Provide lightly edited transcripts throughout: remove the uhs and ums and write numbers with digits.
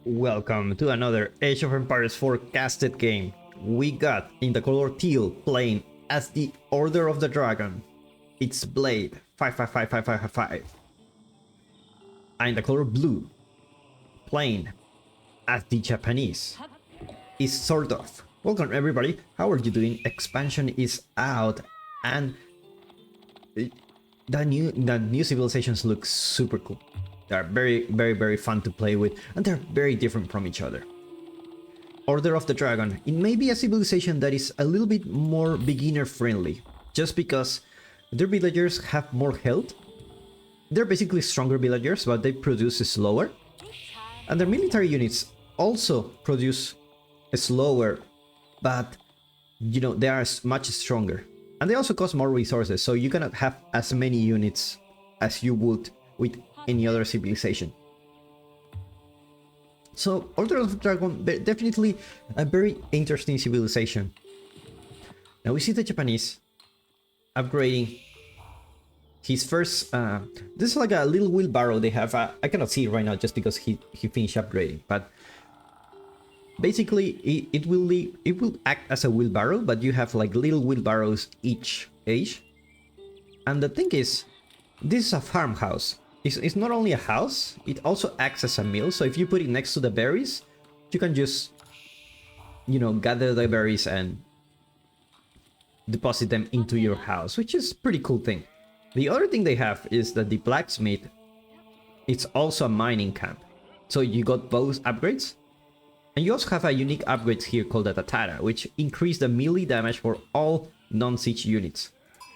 Welcome to another Age of Empires forecasted game. We got in the color teal playing as the Order of the Dragon. It's Blade 555555. And in the color blue playing as the Japanese is SortOf. Welcome everybody. How are you doing? Expansion is out and the new civilizations look super cool. They're very fun to play with, and they're very different from each other. Order of the Dragon. It may be a civilization that is a little bit more beginner friendly, just because their villagers have more health. They're basically stronger villagers, but they produce slower. And their military units also produce slower, but you know, they are much stronger. And they also cost more resources, so you cannot have as many units as you would with any other civilization. So Order of the Dragon, definitely a very interesting civilization. Now we see the Japanese upgrading his first this is like a little wheelbarrow they have. I cannot see it right now just because he finished upgrading, but basically it will act as a wheelbarrow, but you have like little wheelbarrows each age. And the thing is, this is a farmhouse. It's not only a house, it also acts as a mill. So if you put it next to the berries, you can just, you know, gather the berries and deposit them into your house, which is a pretty cool thing. The other thing they have is that the blacksmith, it's also a mining camp. So you got both upgrades. And you also have a unique upgrade here called the Tatara, which increase the melee damage for all non-siege units.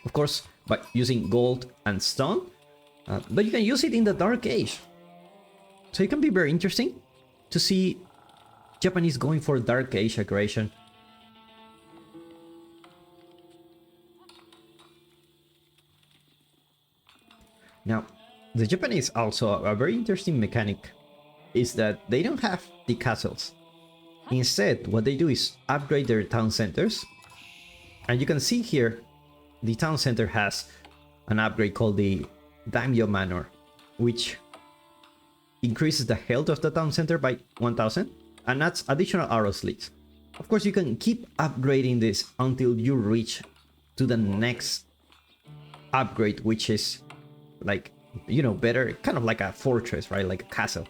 Of course, by using gold and stone. But you can use it in the Dark Age. So it can be very interesting to see Japanese going for Dark Age aggression. Now, the Japanese also, a very interesting mechanic is that they don't have the castles. Instead, what they do is upgrade their town centers. And you can see here, the town center has an upgrade called the Daimyo Manor, which increases the health of the town center by 1000 and adds additional arrow slits. Of course, you can keep upgrading this until you reach to the next upgrade, which is like, you know, better, kind of like a fortress, right? Like a castle.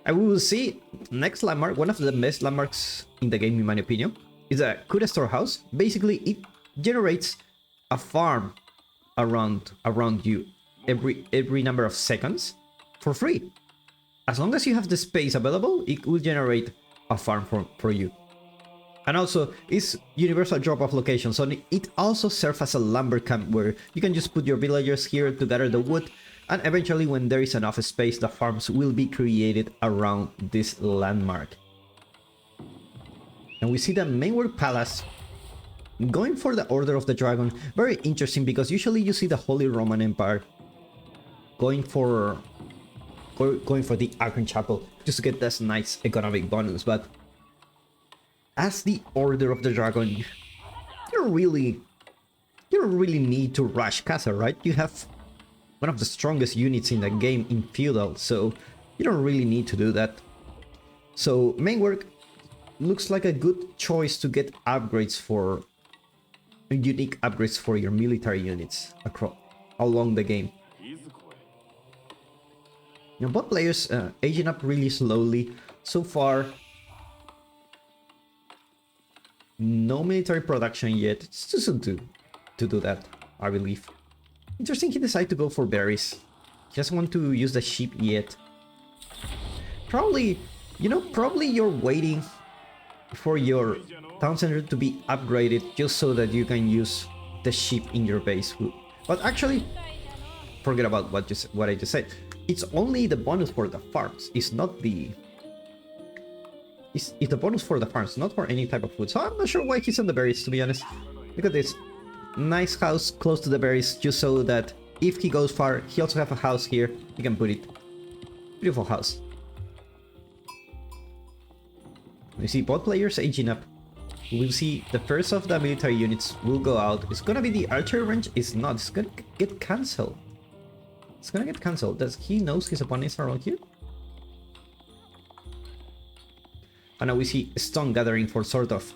And we will see next landmark, one of the best landmarks in the game in my opinion, is a Kura storehouse. Basically, it generates a farm around you every number of seconds for free. As long as you have the space available, it will generate a farm for you. And also, it's universal drop-off location, so it also serves as a lumber camp where you can just put your villagers here to gather the wood, and eventually when there is enough space, the farms will be created around this landmark. And we see the Mainwork Palace going for the Order of the Dragon. Very interesting, because usually you see the Holy Roman Empire going for the Archon Chapel just to get this nice economic bonus. But as the Order of the Dragon, you don't really need to rush castle, right? You have one of the strongest units in the game in feudal, so you don't really need to do that. So Mainwork looks like a good choice to get upgrades for unique upgrades for your military units along the game. Now, both players aging up really slowly. So far, no military production yet. It's too soon to do that, I believe. Interesting, he decided to go for berries. He doesn't want to use the sheep yet. Probably, you know, you're waiting for your town center to be upgraded just so that you can use the sheep in your base. But actually, forget about what I just said. It's only the bonus for the farms. It's not the... It's the bonus for the farms, not for any type of food. So I'm not sure why he's on the berries, to be honest. Look at this. Nice house close to the berries, just so that if he goes far, he also have a house here. He can put it. Beautiful house. We see both players aging up. We'll see the first of the military units will go out. It's gonna be the archery range. It's not. It's gonna get cancelled. It's gonna get cancelled. Does he knows his opponents are around here? And now we see stone gathering for SortOf.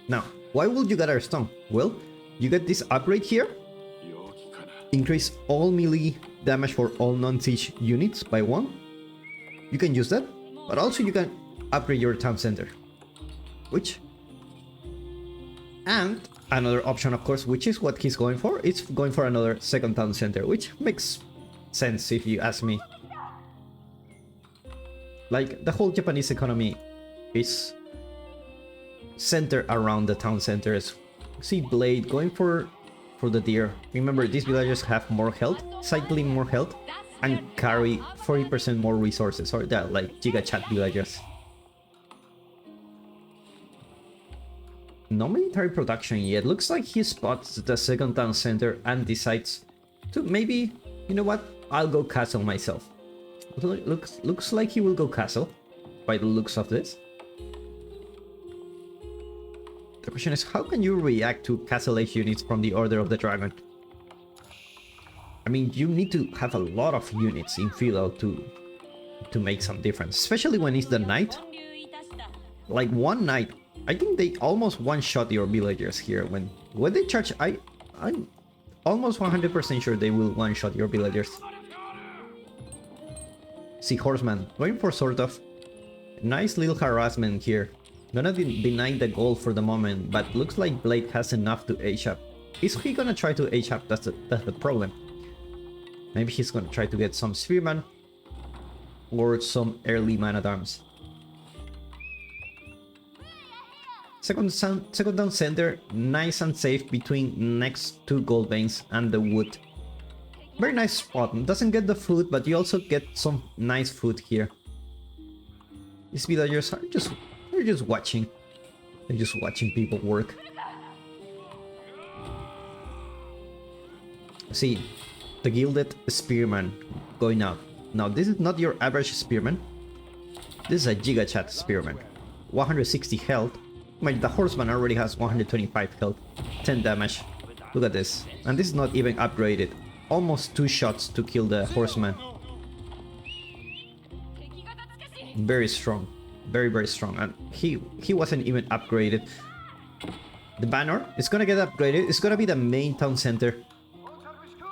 Now, why would you gather stone? Well, you get this upgrade here. Increase all melee damage for all non-siege units by 1. You can use that, but also you can upgrade your town center. And another option, of course, which is what he's going for, it's going for another second town center, which makes sense if you ask me. Like, the whole Japanese economy is centered around the town centers. See Blade going for the deer. Remember, these villagers have more health, cycling more health, and carry 40% more resources, or that like Giga Chat villagers. No military production yet. Looks like he spots the second town center and decides to maybe, you know what, I'll go castle myself. Looks like he will go castle by the looks of this. The question is, how can you react to castle age units from the Order of the Dragon? I mean, you need to have a lot of units in Philo to make some difference, especially when it's the knight. Like one knight, I think they almost one-shot your villagers here. When they charge, I'm almost 100% sure they will one-shot your villagers. See Horseman going for SortOf. Nice little harassment here. Gonna deny the gold for the moment, but looks like Blade has enough to age up. Is he gonna try to age up? That's the problem. Maybe he's gonna try to get some Spearman or some early man-at-arms. Second down center, nice and safe between next two gold veins and the wood. Very nice spot. Doesn't get the food, but you also get some nice food here. These villagers are they're just watching. They're just watching people work. See, the Gilded Spearman going out. Now, this is not your average Spearman. This is a Giga Chat Spearman. 160 health. The Horseman already has 125 health. 10 damage. Look at this. And this is not even upgraded. Almost 2 shots to kill the Horseman. Very strong. Very, very strong. And he wasn't even upgraded. The banner is gonna get upgraded. It's gonna be the main town center.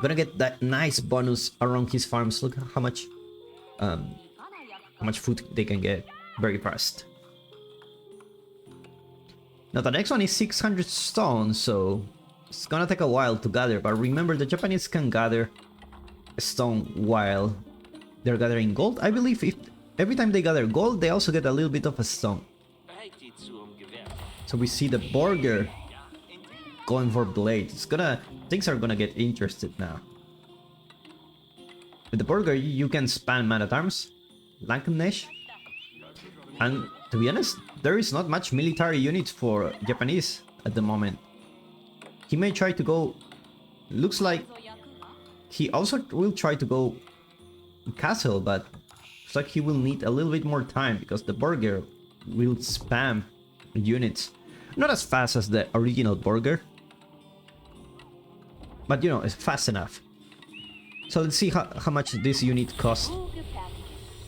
Gonna get that nice bonus around his farms. Look how much food they can get very fast. Now the next one is 600 stone, so it's gonna take a while to gather. But remember, the Japanese can gather stone while they're gathering gold. I believe if every time they gather gold, they also get a little bit of a stone. So we see the Burger going for Blade. Things are gonna get interested now. With the Burger, you can spam man-at-arms, Lankanesh, and to be honest, there is not much military units for Japanese at the moment. He may try to go. Looks like he also will try to go castle, but looks like he will need a little bit more time because the Burger will spam units. Not as fast as the original Burger, but you know, it's fast enough. So let's see how much this unit costs.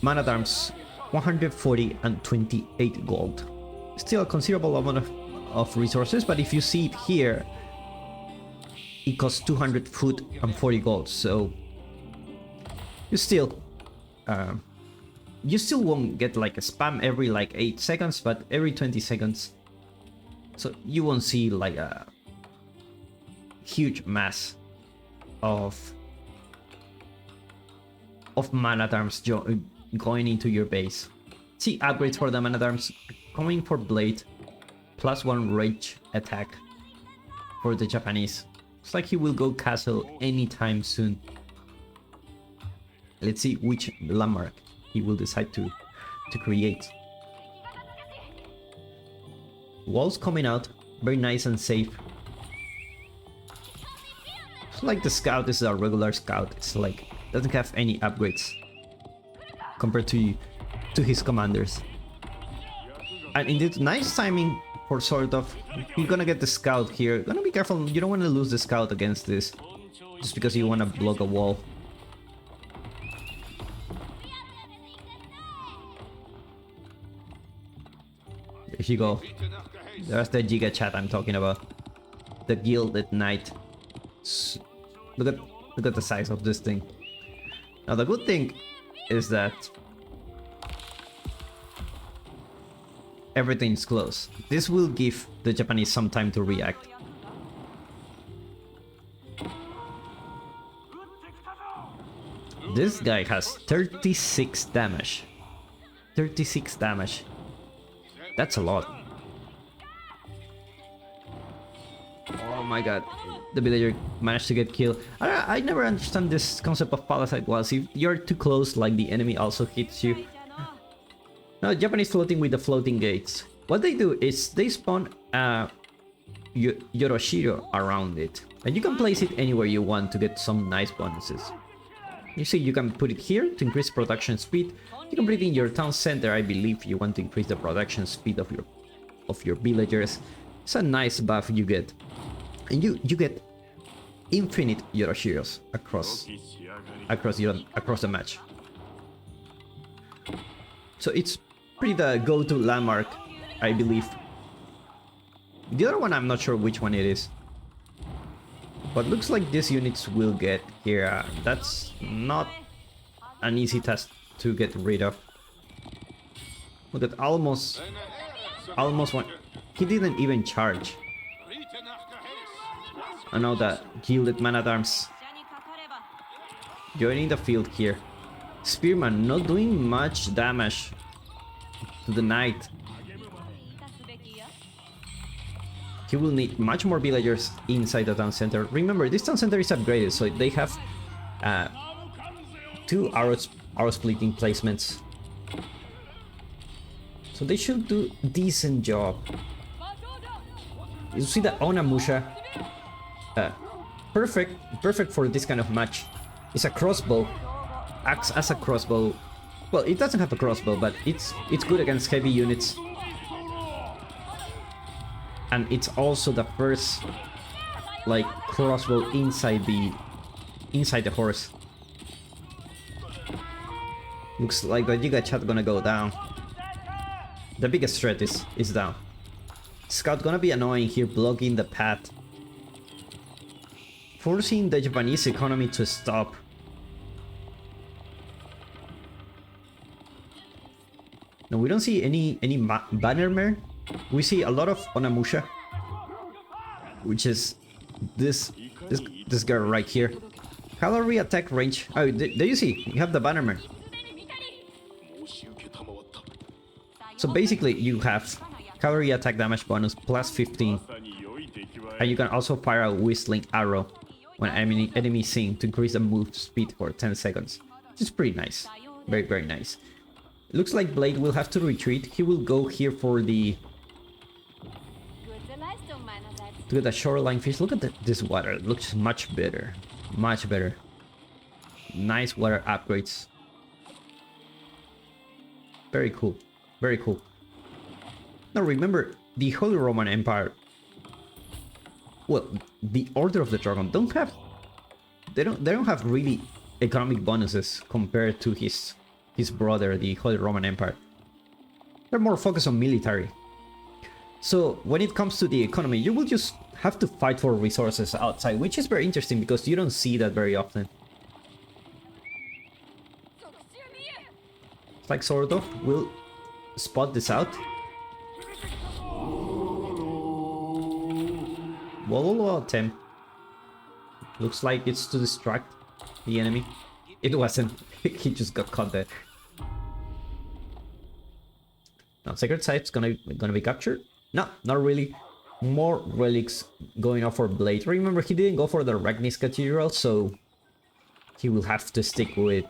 Man-at-arms, 140 and 28 gold. Still a considerable amount of resources, but if you see it here, it costs 200 food and 40 gold. So you still won't get like a spam every like 8 seconds, but every 20 seconds. So you won't see like a huge mass of man-at-arms going into your base. See upgrades for the man-at-arms coming for Blade, +1 rage attack for the Japanese. It's like he will go castle anytime soon. Let's see which landmark he will decide to create. Walls coming out, very nice and safe. It's like the scout is a regular scout. It's like doesn't have any upgrades compared to his commanders. And indeed, nice timing for SortOf. You're gonna get the scout here. Gonna be careful. You don't want to lose the scout against this, just because you want to block a wall. you go. There's the Giga Chat I'm talking about. The Gilded Knight. Look at the size of this thing. Now the good thing is that everything's close. This will give the Japanese some time to react. This guy has 36 damage. 36 damage. That's a lot. Oh my god. The villager managed to get killed. I never understand this concept of Palisade walls. If you're too close, like the enemy also hits you. Now, Japanese floating with the floating gates. What they do is they spawn Yoroshiro around it. And you can place it anywhere you want to get some nice bonuses. You see, you can put it here to increase production speed. You can put it in your town center, I believe you want to increase the production speed of your villagers. It's a nice buff you get. And you get infinite Yoroshiros across the match. So it's pretty the go-to landmark, I believe. The other one I'm not sure which one it is. But looks like these units will get here. That's not an easy task to get rid of. Look at almost one. He didn't even charge. And now the Gilded Man-at-Arms joining the field here. Spearman not doing much damage to the knight. He will need much more villagers inside the town center. Remember, this town center is upgraded, so they have 2 arrow splitting placements. So they should do a decent job. You see the Onamusha? Perfect for this kind of match. It's a crossbow. Acts as a crossbow. Well, it doesn't have a crossbow, but it's good against heavy units. And it's also the first like crossbow inside the horse. Looks like the Giga Chat gonna go down. The biggest threat is down. Scout gonna be annoying here, blocking the path, forcing the Japanese economy to stop. No, we don't see any bannermen. We see a lot of Onamusha, which is this guy right here. Cavalry attack range. Oh, there you see, you have the bannerman. So basically, you have cavalry attack damage bonus plus 15, and you can also fire a whistling arrow when enemy sing to increase the move speed for 10 seconds. Which is pretty nice, very nice. Looks like Blade will have to retreat. He will go here for the to get the shoreline fish. Look at this water. It looks much better. Much better. Nice water upgrades. Very cool. Very cool. Now remember, the Holy Roman Empire, well, the Order of the Dragon don't have really economic bonuses compared to his brother, the Holy Roman Empire. They're more focused on military. So when it comes to the economy, you will just have to fight for resources outside, which is very interesting because you don't see that very often. It's like SortOf will spot this out. Whoa, attempt. Looks like it's to distract the enemy. It wasn't. He just got caught there. Now Sacred Site's gonna be captured. No, not really. More relics going off for Blade. Remember, he didn't go for the Ragnis Cathedral, so he will have to stick with.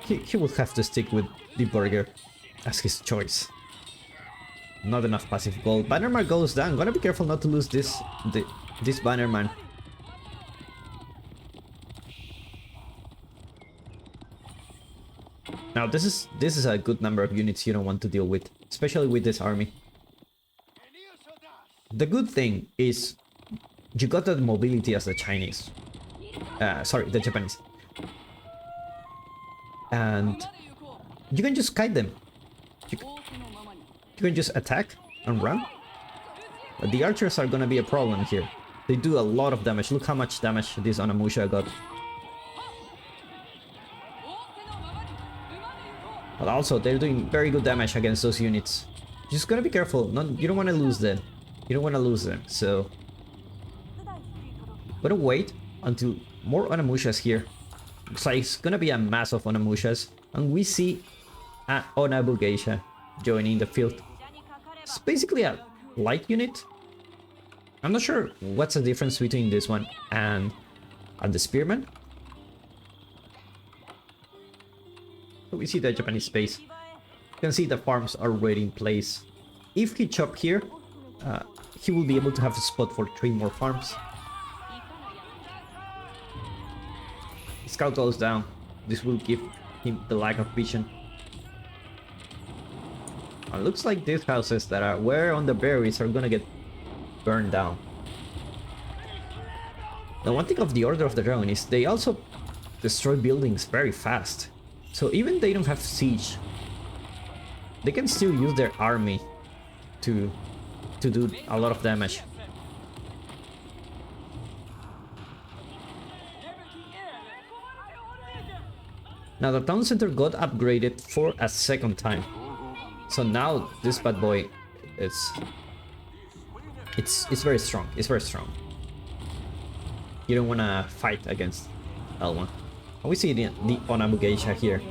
He will have to stick with the Burger as his choice. Not enough passive gold. Bannerman goes down. Gonna be careful not to lose this Bannerman. Now this is a good number of units you don't want to deal with, especially with this army. The good thing is you got that mobility as the Chinese. Sorry, the Japanese. And you can just kite them. You can just attack and run. But the archers are gonna be a problem here. They do a lot of damage. Look how much damage this Onimusha got. But also, they're doing very good damage against those units. Just gotta be careful. You don't want to lose them. You don't want to lose them. So, gonna wait until more Onimushas here. Looks like it's gonna be a mass of Onimushas, and we see a Onabu Geisha joining the field. It's basically a light unit. I'm not sure what's the difference between this one and the Spearman. We see the Japanese base. You can see the farms are already in place. If he chop here, he will be able to have a spot for 3 more farms. Scout goes down. This will give him the lack of vision. It looks like these houses that were on the berries are gonna get burned down. Now, one thing of the Order of the Dragon is they also destroy buildings very fast. So even they don't have siege, they can still use their army to do a lot of damage. Now the town center got upgraded for a second time. So now this bad boy it's very strong. It's very strong. You don't wanna fight against L1. We see the Onabu Geisha here.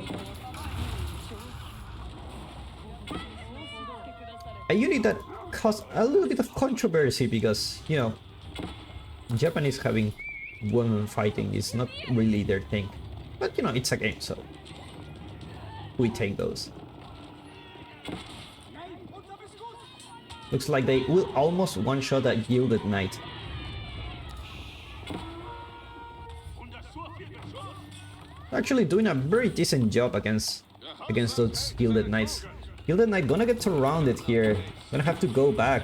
A unit that caused a little bit of controversy because, you know, Japanese having women fighting is not really their thing. But, you know, it's a game, so we take those. Looks like they will almost one-shot a Gilded Knight. Actually doing a very decent job against those Gilded Knights. Gilded Knight gonna get surrounded here. Gonna have to go back.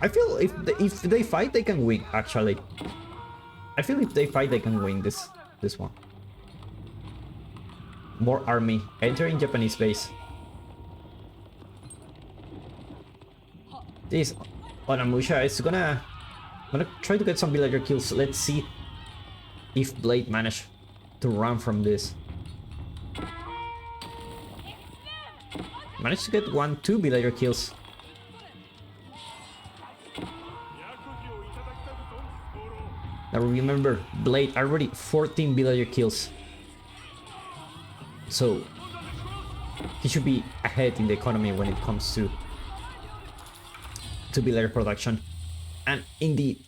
I feel if they fight, they can win. Actually, I feel if they fight, they can win this one. More army entering Japanese base. This Onimusha is gonna try to get some villager kills. Let's see if Blade managed to run from this. Managed to get 2 villager kills. Now remember, Blade already 14 villager kills. So he should be ahead in the economy when it comes to villager production. And indeed,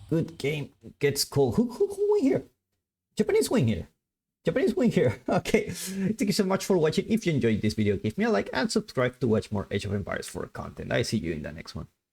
good game gets cold. Who win here? Japanese win here. Japanese win here. Okay. Thank you so much for watching. If you enjoyed this video, give me a like and subscribe to watch more Age of Empires 4 content. I see you in the next one.